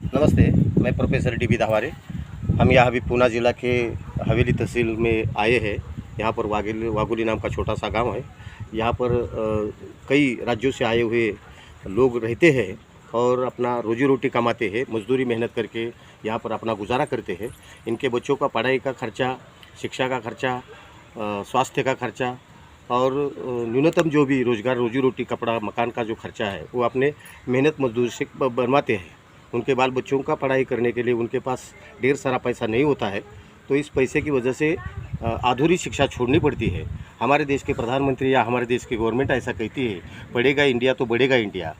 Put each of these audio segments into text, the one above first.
नमस्ते, मैं professor D B दावारे। हम यहाँ अभी पूना ज़िला के हवेली तहसील में आए हैं। यहाँ पर वागुली नाम का छोटा सा गांव है। यहाँ पर कई राज्यों से आए हुए लोग रहते हैं और अपना रोजी रोटी कमाते हैं, मजदूरी मेहनत करके यहाँ पर अपना गुजारा करते हैं। इनके बच्चों का पढ़ाई का खर्चा, शिक्षा का खर्चा, स्वास्थ्य का खर्चा और न्यूनतम जो भी रोज़गार, रोजी रोटी, कपड़ा, मकान का जो खर्चा है वो अपने मेहनत मजदूर से बनवाते हैं। उनके बाल बच्चों का पढ़ाई करने के लिए उनके पास ढेर सारा पैसा नहीं होता है, तो इस पैसे की वजह से अधूरी शिक्षा छोड़नी पड़ती है। हमारे देश के प्रधानमंत्री या हमारे देश की गवर्नमेंट ऐसा कहती है, पढ़ेगा इंडिया तो बढ़ेगा इंडिया।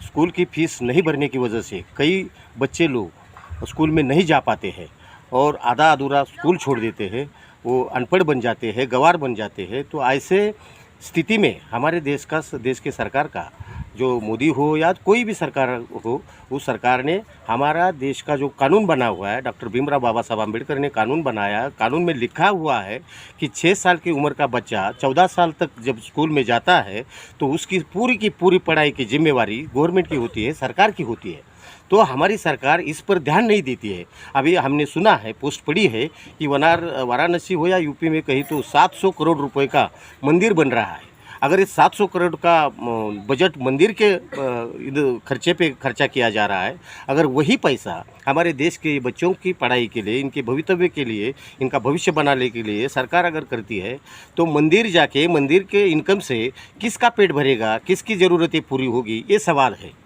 स्कूल की फ़ीस नहीं भरने की वजह से कई बच्चे लोग स्कूल में नहीं जा पाते हैं और आधा अधूरा स्कूल छोड़ देते हैं, वो अनपढ़ बन जाते हैं, गंवार बन जाते हैं। तो ऐसे स्थिति में हमारे देश के सरकार का, जो मोदी हो या कोई भी सरकार हो, उस सरकार ने हमारा देश का जो कानून बना हुआ है, डॉक्टर भीमराव बाबा साहब अम्बेडकर ने कानून बनाया। कानून में लिखा हुआ है कि 6 साल की उम्र का बच्चा 14 साल तक जब स्कूल में जाता है तो उसकी पूरी की पूरी पढ़ाई की जिम्मेवारी गवर्नमेंट की होती है, सरकार की होती है। तो हमारी सरकार इस पर ध्यान नहीं देती है। अभी हमने सुना है, पोस्ट पढ़ी है कि वाराणसी हो या यूपी में कहीं तो 700 करोड़ रुपए का मंदिर बन रहा है। अगर इस 700 करोड़ का बजट मंदिर के खर्चे पे खर्चा किया जा रहा है, अगर वही पैसा हमारे देश के बच्चों की पढ़ाई के लिए, इनके भवितव्य के लिए, इनका भविष्य बनाने के लिए सरकार अगर करती है, तो मंदिर जाके मंदिर के इनकम से किसका पेट भरेगा, किसकी ज़रूरतें पूरी होगी, ये सवाल है।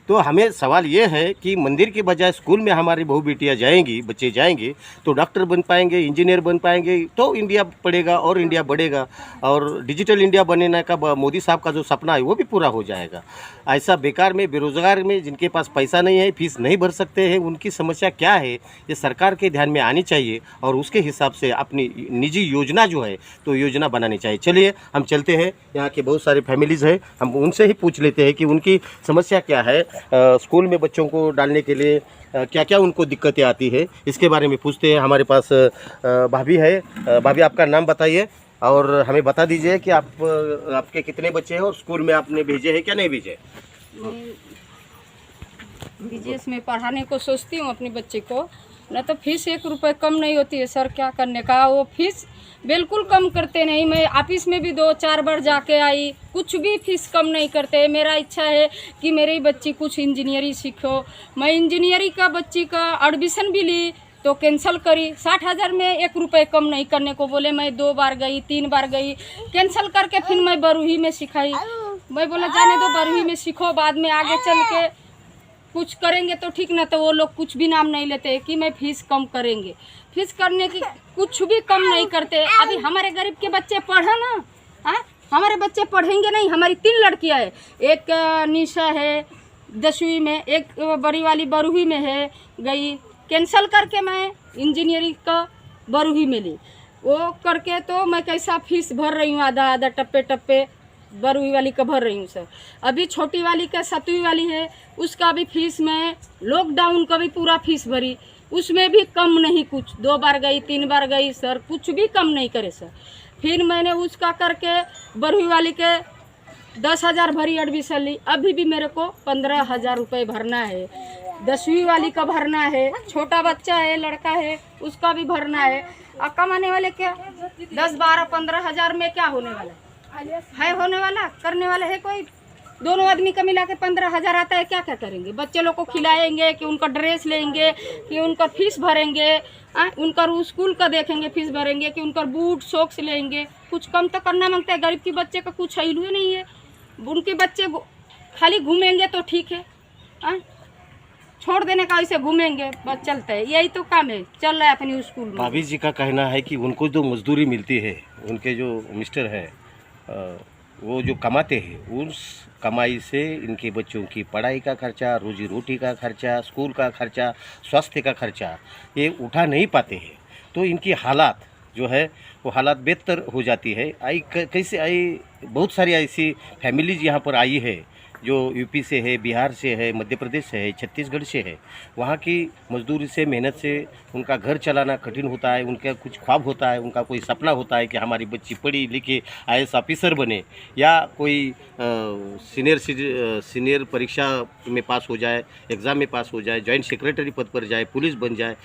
तो हमें सवाल ये है कि मंदिर के बजाय स्कूल में हमारी बहू बेटियाँ जाएंगी, बच्चे जाएंगे तो डॉक्टर बन पाएंगे, इंजीनियर बन पाएंगे, तो इंडिया पढ़ेगा और इंडिया बढ़ेगा और डिजिटल इंडिया बनने का मोदी साहब का जो सपना है वो भी पूरा हो जाएगा। ऐसा बेकार में, बेरोज़गार में, जिनके पास पैसा नहीं है, फीस नहीं भर सकते हैं, उनकी समस्या क्या है ये सरकार के ध्यान में आनी चाहिए और उसके हिसाब से अपनी निजी योजना जो है तो योजना बनानी चाहिए। चलिए हम चलते हैं, यहाँ के बहुत सारे फैमिलीज़ हैं, हम उनसे ही पूछ लेते हैं कि उनकी समस्या क्या है, स्कूल में बच्चों को डालने के लिए क्या क्या उनको दिक्कतें आती है, इसके बारे में पूछते हैं। हमारे पास भाभी है। भाभी, आपका नाम बताइए और हमें बता दीजिए कि आपके कितने बच्चे हैं और स्कूल में आपने भेजे हैं क्या नहीं भेजे? बीजीएस में पढ़ाने को सोचती हूँ अपने बच्चे को, न तो फीस 1 रुपये कम नहीं होती है सर। क्या करने का, वो फीस बिल्कुल कम करते नहीं। मैं ऑफिस में भी 2-4 बार जाके आई, कुछ भी फीस कम नहीं करते। मेरा इच्छा है कि मेरी बच्ची कुछ इंजीनियरिंग सीखो। मैं इंजीनियरिंग का बच्ची का एडमिशन भी ली तो कैंसिल करी। 60,000 में 1 रुपये कम नहीं करने को बोले। मैं 2 बार गई, 3 बार गई, कैंसिल करके फिर मैं बरूही में सिखाई। मैं बोला जाने दो, बरूही में सीखो, बाद में आगे चल के कुछ करेंगे तो ठीक ना। तो वो लोग कुछ भी नाम नहीं लेते कि मैं फीस कम करेंगे। फीस करने की कुछ भी कम नहीं करते। अभी हमारे गरीब के बच्चे पढ़ा ना, हाँ, हमारे बच्चे पढ़ेंगे नहीं। हमारी 3 लड़कियां है, एक निशा है 10वीं में, एक बड़ी वाली बरूही में है गई। कैंसिल करके मैं इंजीनियरिंग का बरूही में ली। वो करके तो मैं कैसा फीस भर रही हूँ, आधा आधा टप्पे टप्पे बरूही वाली का भर रही हूँ सर। अभी छोटी वाली का 7वीं वाली है, उसका भी फीस मैं लॉकडाउन का भी पूरा फीस भरी, उसमें भी कम नहीं कुछ। 2 बार गई, 3 बार गई सर, कुछ भी कम नहीं करे सर। फिर मैंने उसका करके बरूही वाली के 10,000 भरी एडमिशन ली। अभी भी मेरे को 15,000 रुपये भरना है। 10वीं वाली का भरना है, छोटा बच्चा है, लड़का है, उसका भी भरना है। और कमाने वाले क्या 10-12-15,000 में क्या होने वाला है होने वाला, करने वाला है कोई? दोनों आदमी का मिला के 15,000 आता है। क्या क्या करेंगे? बच्चे लोग को खिलाएंगे कि उनका ड्रेस लेंगे कि उनका फीस भरेंगे, उनका स्कूल का देखेंगे, फीस भरेंगे कि उनका बूट सॉक्स लेंगे। कुछ कम तो करना मांगता है। गरीब के बच्चे का कुछ ही नहीं है। उनके बच्चे खाली घूमेंगे तो ठीक है, छोड़ देने का, ऐसे घूमेंगे बस चलता है। यही तो काम है, चल रहा है अपनी स्कूल में। भाभी जी का कहना है कि उनको जो मजदूरी मिलती है, उनके जो मिस्टर है वो जो कमाते हैं, उस कमाई से इनके बच्चों की पढ़ाई का खर्चा, रोजी रोटी का खर्चा, स्कूल का खर्चा, स्वास्थ्य का खर्चा ये उठा नहीं पाते हैं। तो इनकी हालात जो है वो हालात बेहतर हो जाती है। कैसे आई, बहुत सारी ऐसी फैमिलीज यहाँ पर आई है जो यूपी से है, बिहार से है, मध्य प्रदेश से है, छत्तीसगढ़ से है, वहाँ की मजदूरी से, मेहनत से उनका घर चलाना कठिन होता है। उनका कुछ ख्वाब होता है, उनका कोई सपना होता है कि हमारी बच्ची पढ़ी लिखी IAS ऑफिसर बने या कोई सीनियर परीक्षा में पास हो जाए, एग्ज़ाम में पास हो जाए, जॉइंट सेक्रेटरी पद पर जाए, पुलिस बन जाए,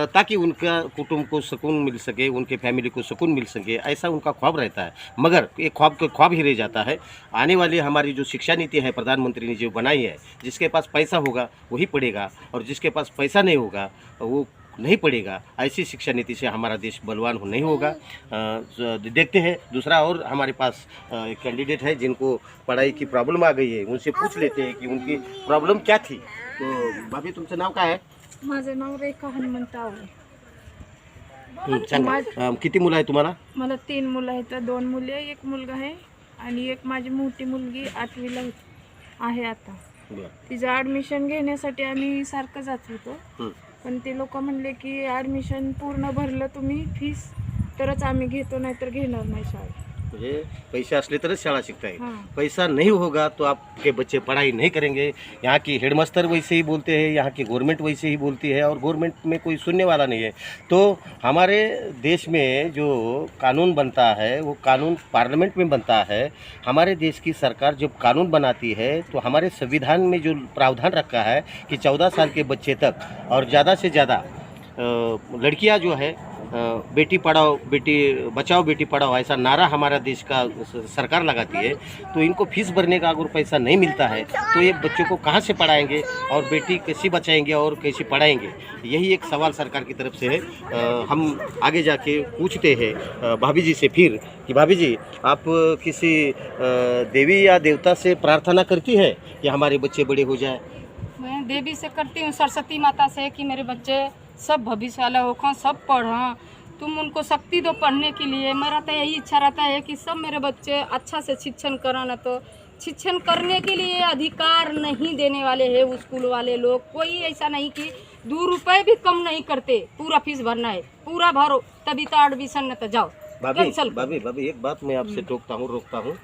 ताकि उनका कुटुंब को सुकून मिल सके, उनके फैमिली को सुकून मिल सके, ऐसा उनका ख्वाब रहता है। मगर ये ख्वाब का ख्वाब ही रह जाता है। आने वाली हमारी जो शिक्षा नीति है प्रधानमंत्री ने जो बनाई है, जिसके पास पैसा होगा वही पढ़ेगा और जिसके पास पैसा नहीं होगा वो नहीं पढ़ेगा। ऐसी शिक्षा नीति से हमारा देश बलवान नहीं होगा। देखते हैं दूसरा और हमारे पास एक कैंडिडेट है जिनको पढ़ाई की प्रॉब्लम आ गई है, उनसे पूछ लेते हैं कि उनकी प्रॉब्लम क्या थी। तो भाभी तुमचं नाव काय आहे? माझं नाव रेखा हनुमंत आवळे. सांगा किती मुलं आहे तुम्हाला? मला 3 मुलं आहेत, 2 मुली आहे, 1 मुलगा आहे आणि एक माझी मोठी मुलगी 8वीला आहे आता. तिचं ॲडमिशन घेण्यासाठी आम्ही सारखं जात होतो, पण ते लोक म्हणले की ॲडमिशन पूर्ण भरलं तुम्ही फीस तरच आम्ही घेतो, नाहीतर घेणार नाही शाळेत. मुझे पैसे असले तरच शाला शिकता है, हाँ. पैसा नहीं होगा तो आपके बच्चे पढ़ाई नहीं करेंगे। यहाँ की हेडमास्टर वैसे ही बोलते हैं, यहाँ की गवर्नमेंट वैसे ही बोलती है और गवर्नमेंट में कोई सुनने वाला नहीं है। तो हमारे देश में जो कानून बनता है वो कानून पार्लियामेंट में बनता है। हमारे देश की सरकार जब कानून बनाती है तो हमारे संविधान में जो प्रावधान रखा है कि 14 साल के बच्चे तक और ज़्यादा से ज़्यादा लड़कियां जो है बेटी पढ़ाओ बेटी बचाओ बेटी पढ़ाओ ऐसा नारा हमारा देश का सरकार लगाती है। तो इनको फीस भरने का अगर पैसा नहीं मिलता है तो ये बच्चों को कहाँ से पढ़ाएंगे और बेटी कैसे बचाएंगे और कैसे पढ़ाएंगे, यही एक सवाल सरकार की तरफ से है। हम आगे जाके पूछते हैं भाभी जी से फिर कि भाभी जी आप किसी देवी या देवता से प्रार्थना करती है कि हमारे बच्चे बड़े हो जाए? मैं देवी से करती हूँ, सरस्वती माता से, कि मेरे बच्चे सब भविष्य वाला होकर सब पढ़ें, तुम उनको शक्ति दो पढ़ने के लिए। मेरा तो यही इच्छा रहता है कि सब मेरे बच्चे अच्छा से शिक्षण करें। ना तो शिक्षण करने के लिए अधिकार नहीं देने वाले हैं वो स्कूल वाले लोग। कोई ऐसा नहीं कि 2 रुपये भी कम नहीं करते, पूरा फीस भरना है, पूरा भरो तभी तो एडमिशन न तो जाओ। भाभी एक बात मैं आपसे रोकता हूँ।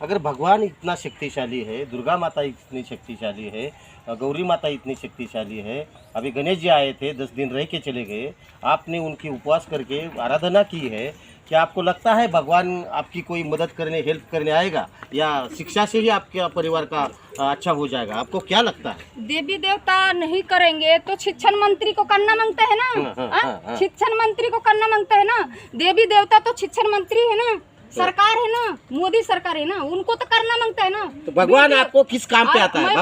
अगर भगवान इतना शक्तिशाली है, दुर्गा माता इतनी शक्तिशाली है, गौरी माता इतनी शक्तिशाली है, अभी गणेश जी आए थे 10 दिन रह के चले गए, आपने उनकी उपवास करके आराधना की है, क्या आपको लगता है भगवान आपकी कोई मदद करने हेल्प करने आएगा या शिक्षा से ही आपके परिवार का अच्छा हो जाएगा? आपको क्या लगता है? देवी देवता नहीं करेंगे तो शिक्षण मंत्री को करना मांगते हैं ना। शिक्षण मंत्री को करना मांगते हैं ना। देवी देवता तो शिक्षण मंत्री है ना, सरकार है ना, मोदी सरकार है ना, उनको तो करना मांगता है ना। तो भगवान आपको किस काम पे आता है?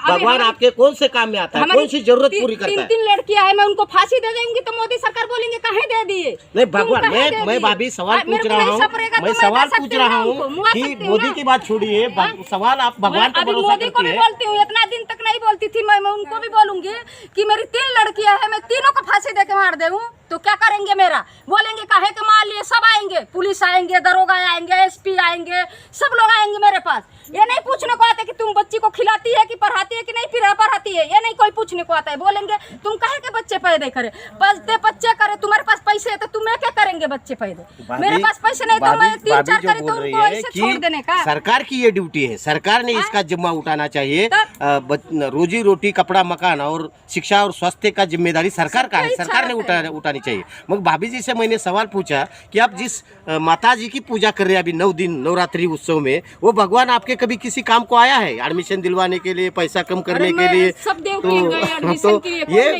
भगवान आपके कौन से काम में आता है? कौन सी जरूरत पूरी करता है? 3 लड़कियां है, मैं उनको फांसी दे देंगी तो मोदी सरकार बोलेंगे कहाँ दे दिए? नहीं भगवान, मैं भाभी सवाल पूछ रहा हूँ, मैं सवाल पूछ रहा हूँ कि मोदी की बात छोड़िए, सवाल आप भगवान पे भरोसा मोदी को भी बोलती हूँ, इतना दिन तक नहीं बोलती थी मैं उनको भी बोलूंगी कि मेरी 3 लड़कियां है, मैं तीनों को फांसी दे के मार दूं तो क्या करेंगे? मेरा बोलेंगे काहे के मार लिए? सब आएंगे, पुलिस आएंगे, दरोगा आएंगे, SP आएंगे, सब लोग आएंगे मेरे पास। ये नहीं पूछने को आते कि तुम बच्ची को खिलाती है कि पढ़ाती है कि नहीं पढ़ाती है, ये नहीं कोई पूछने को आता है। बोलेंगे तुम काहे के बच्चे पैदा करे, बच्चे करे, तुम्हारे पास पैसे है तो तुम्हें क्या करेंगे बच्चे पैदा? मेरे पास पैसे नहीं तो मैं 3-4 करे तो उनको ऐसे छोड़ देने का। सरकार की ये ड्यूटी है, सरकार ने इसका जिम्मा उठाना चाहिए। रोजी रोटी, कपड़ा, मकान और शिक्षा और स्वास्थ्य का जिम्मेदारी सरकार का है, सरकार ने उठानी चाहिए। मगर भाभी जी से मैंने सवाल पूछा कि आप जिस माता जी की पूजा कर रहे हैं अभी 9 दिन नवरात्रि उत्सव में, वो भगवान आपके कभी किसी काम को आया है? एडमिशन दिलवाने के लिए, पैसा कम करने के लिए? तो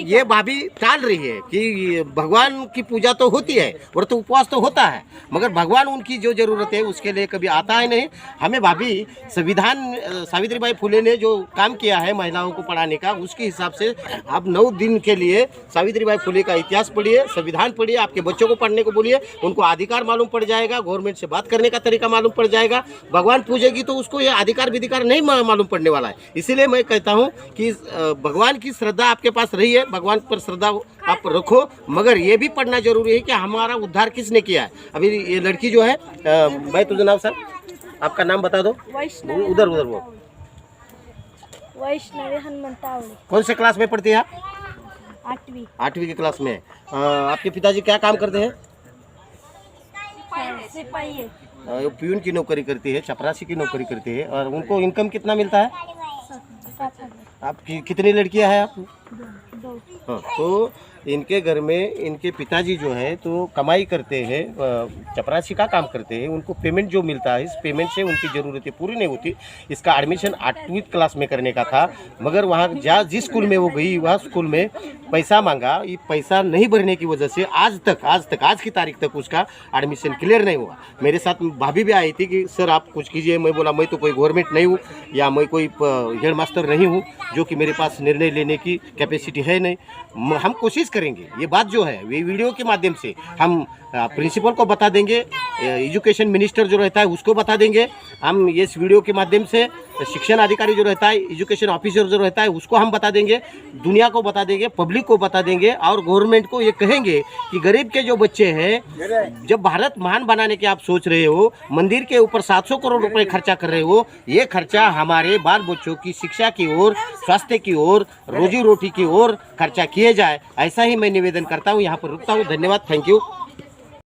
ये भाभी टाल रही है कि भगवान की पूजा तो होती है और तो उपवास तो होता है, मगर भगवान उनकी जो जरूरत है उसके लिए कभी आता है नहीं। हमें भाभी संविधान सावित्रीबाई फुले ने जो काम किया है महिलाओं को पढ़ाने का, उसके हिसाब से आप 9 दिन के लिए सावित्रीबाई फुले का इतिहास पढ़िए, संविधान पढ़िए, आपके बच्चों को पढ़ने को बोलिए, उनको अधिकार मालूम पड़ जाएगा, गवर्नमेंट से बात करने का तरीका मालूम पड़ जाएगा। भगवान पूजेगी तो उसको ये अधिकार विधिकार नहीं मालूम पड़ने वाला है। इसीलिए मैं कहता हूँ कि भगवान की श्रद्धा आपके पास रही है, भगवान पर श्रद्धा आप रखो, मगर ये भी पढ़ना जरूरी है कि हमारा उद्धार किसने किया है। अभी ये लड़की जो है, भाई तुझे नाम सर, आपका नाम बता दो। उधर वो वैष्णवी हनुमंत आवळे. कौन से क्लास में पढ़ती है आप? 8वीं की क्लास में। आपके पिताजी क्या काम करते हैं? सिपाही है. प्यून की नौकरी करती है, चपरासी की नौकरी करती है, और उनको इनकम कितना मिलता है? आपकी कितनी लड़कियां हैं आप? हाँ, तो इनके घर में इनके पिताजी जो है तो कमाई करते हैं, चपरासी का काम करते हैं। उनको पेमेंट जो मिलता है, इस पेमेंट से उनकी ज़रूरतें पूरी नहीं होती। इसका एडमिशन 8वीं क्लास में करने का था, मगर वहाँ जिस स्कूल में वो गई वह स्कूल में पैसा मांगा। ये पैसा नहीं भरने की वजह से आज की तारीख तक उसका एडमिशन क्लियर नहीं हुआ। मेरे साथ भाभी भी आई थी कि सर आप कुछ कीजिए। मैं बोला मैं तो कोई गवर्नमेंट नहीं हूँ या मैं कोई हेड मास्टर नहीं हूँ जो कि मेरे पास निर्णय लेने की कैपेसिटी है नहीं। हम कोशिश करेंगे, ये बात जो है वे वीडियो के माध्यम से हम प्रिंसिपल को बता देंगे, एजुकेशन मिनिस्टर जो रहता है उसको बता देंगे। हम इस वीडियो के माध्यम से शिक्षण अधिकारी जो रहता है, एजुकेशन ऑफिसर जो रहता है उसको हम बता देंगे, दुनिया को बता देंगे, पब्लिक को बता देंगे, और गवर्नमेंट को ये कहेंगे कि गरीब के जो बच्चे हैं, जब भारत महान बनाने की आप सोच रहे हो, मंदिर के ऊपर 700 करोड़ रुपए खर्चा कर रहे हो, ये खर्चा हमारे बाल बच्चों की शिक्षा की ओर, स्वास्थ्य की ओर, रोजी रोटी की ओर खर्चा किए जाए। ऐसा ही मैं निवेदन करता हूँ। यहाँ पर रुकता हूँ। धन्यवाद, थैंक यू।